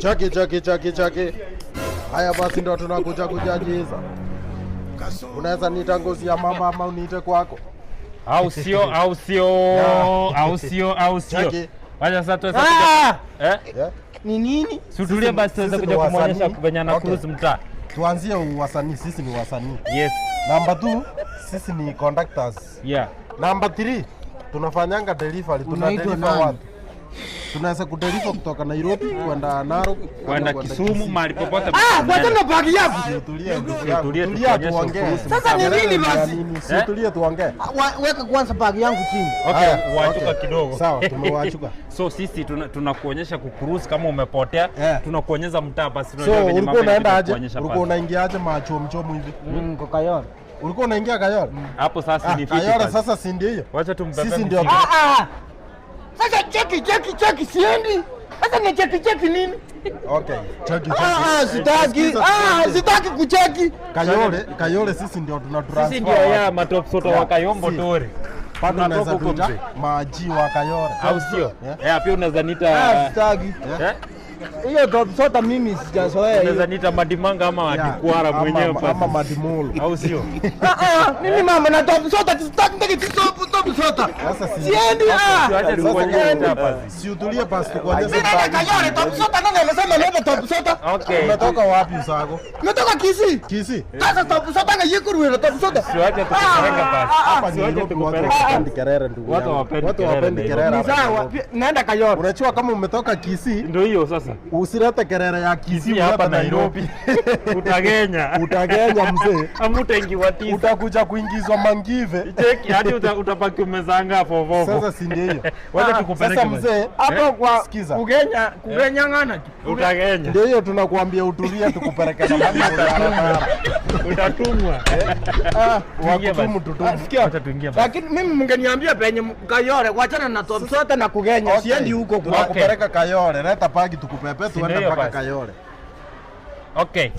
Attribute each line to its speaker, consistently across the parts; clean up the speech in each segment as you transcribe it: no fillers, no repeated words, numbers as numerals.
Speaker 1: Chaki. Haya basi ndo tunakuja kujajiza. Unaweza niita ngozi ya mama ama uniite kwako.
Speaker 2: Au sio. Wacha sasa tuweza
Speaker 1: Ni nini?
Speaker 2: Sutulia basi tuweza kuja kumuonyesha venye na cruise mtaa.
Speaker 1: Tuanzie wasanii, sisi ni wasanii.
Speaker 2: Yes.
Speaker 1: Number 2, sisi ni conductors.
Speaker 2: Yeah.
Speaker 1: Number 3, tunafanyanga delivery, tunadeliver watu. Tunaweza kudeliver kutoka Nairobi kwenda Narok,
Speaker 2: kwenda Kisumu, mahali popote.
Speaker 3: Wacha na bagi yako.
Speaker 1: Tulia tuongee.
Speaker 3: Sasa ni nini basi?
Speaker 1: Tulia tuongee.
Speaker 3: Weka kwanza bagi yangu chini.
Speaker 2: Okay, waachuka kidogo.
Speaker 1: Sawa, tumewaachuka.
Speaker 2: So sisi tunakuonyesha kucruise kama umepotea, tunakuonyesha mtaa basi
Speaker 1: tunajua venye mambo unaenda aje? Ulikuwa unaingia aje machomchomo hivi?
Speaker 3: Kwa Kayole.
Speaker 1: Ulikuwa unaingia Kayole?
Speaker 2: Hapo sasa ni
Speaker 1: fiti. Kayole sasa si ndio hiyo?
Speaker 2: Wacha tumbebe.
Speaker 1: Sisi ndio.
Speaker 3: Sasa cheki siendi. Sasa ni cheki nini?
Speaker 1: Okay. Cheki.
Speaker 3: Sitaki kucheki.
Speaker 1: Kayole sisi ndio tunatransfer.
Speaker 2: Sisi ndio ya matop soto wa Kayombo Tori.
Speaker 1: Bado unaweza kuja maji wa Kayole.
Speaker 2: Au sio? Pia unaweza nita
Speaker 3: sitaki. Hiyo top soda mimi sijazoea.
Speaker 2: Unaweza nita madimanga ama dikwara mwenyewe
Speaker 1: pasi. Ama madimolo.
Speaker 2: Au sio?
Speaker 3: Mimi mama na top soda sitaki top soda.
Speaker 1: Sasa
Speaker 3: siendi.
Speaker 1: Si utulie basi tukuonyeshe.
Speaker 3: Mimi na Kayole top soda nani amesema leo top soda?
Speaker 2: Okay.
Speaker 1: Umetoka wapi usako?
Speaker 3: Umetoka Kisii. Sasa top soda na yikuru top soda.
Speaker 2: Siwache tukupeleka basi.
Speaker 1: Hapa ni watu wapendi kerere ndugu.
Speaker 2: Watu wapendi kerere.
Speaker 3: Ni sawa. Naenda Kayole.
Speaker 1: Unachua kama umetoka Kisii.
Speaker 2: Ndio hiyo sasa.
Speaker 1: Usirete kerere ya Kisii
Speaker 2: hapa Nairobi. Utagenya
Speaker 1: mzee.
Speaker 2: Amutaingiwa tisa.
Speaker 1: Utakuja kuingizwa Mangive.
Speaker 2: Cheki hadi utapaki umezanga hapo vovo.
Speaker 1: Sasa si ndio hiyo.
Speaker 2: Wacha tukupeleke.
Speaker 1: Sasa mzee
Speaker 3: hapo kwa
Speaker 1: sikiza.
Speaker 3: Kugenya ngana.
Speaker 2: Utagenya.
Speaker 1: Ndio hiyo tunakuambia utulie tukupeleke na barabara.
Speaker 2: Utatumwa.
Speaker 1: Sikia.
Speaker 2: Wacha tuingie.
Speaker 3: Lakini mimi mngeniambia penye Kayole wachana na top soda na kugenya. Siendi huko
Speaker 1: tunakupeleka Kayole. Leta pagi tukupepe tuende mpaka Kayole.
Speaker 2: Okay.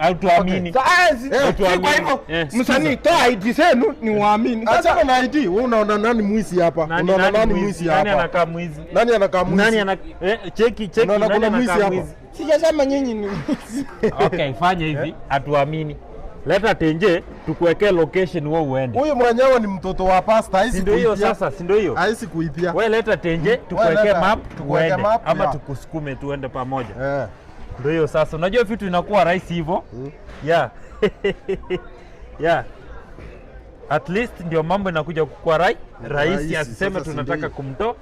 Speaker 2: Au tuamini.
Speaker 3: Kwa hivyo msanii toa ID zenu ni waamini.
Speaker 1: Acha na ID. Wewe unaona nani mwizi hapa? Unaona nani mwizi hapa?
Speaker 2: Nani anakaa mwizi? Cheki
Speaker 1: unaona kuna mwizi hapa.
Speaker 3: Sijasema nyinyi ni mwizi.
Speaker 2: Okay, fanya hivi, atuamini. Leta tenje tukuwekee location wewe uende.
Speaker 1: Huyu mwenyewe ni mtoto wa pasta, haisi
Speaker 2: kuipia. Ndio hiyo sasa, si ndio hiyo?
Speaker 1: Haisi kuipia.
Speaker 2: Wewe leta tenje tukuwekee map tuende ama tukusukume tuende pamoja. Ndio hiyo sasa. Unajua vitu inakuwa rahisi hivyo. Yeah. Yeah. At least ndio mambo inakuja kuwa rahisi asiseme tunataka kumtoa.